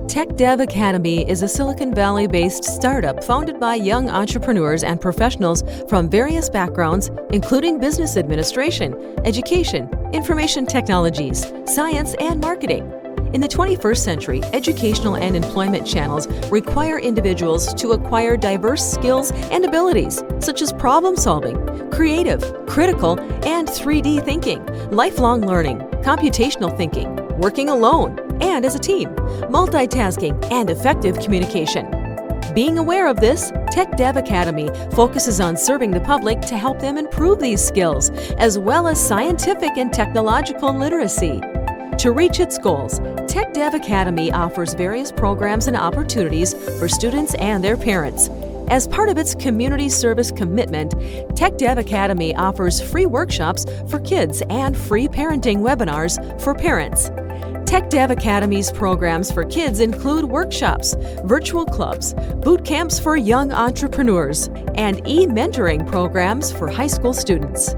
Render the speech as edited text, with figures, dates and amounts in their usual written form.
Tech Dev Academy is a Silicon Valley-based startup founded by young entrepreneurs and professionals from various backgrounds, including business administration, education, information technologies, science, and marketing. In the 21st century, educational and employment channels require individuals to acquire diverse skills and abilities, such as problem solving, creative, critical, and 3D thinking, lifelong learning, computational thinking, working alone and as a team, multitasking, and effective communication. Being aware of this, Tech Dev Academy focuses on serving the public to help them improve these skills, as well as scientific and technological literacy. To reach its goals, Tech Dev Academy offers various programs and opportunities for students and their parents. As part of its community service commitment, Tech Dev Academy offers free workshops for kids and free parenting webinars for parents. Tech Dev Academy's programs for kids include workshops, virtual clubs, boot camps for young entrepreneurs, and e-mentoring programs for high school students.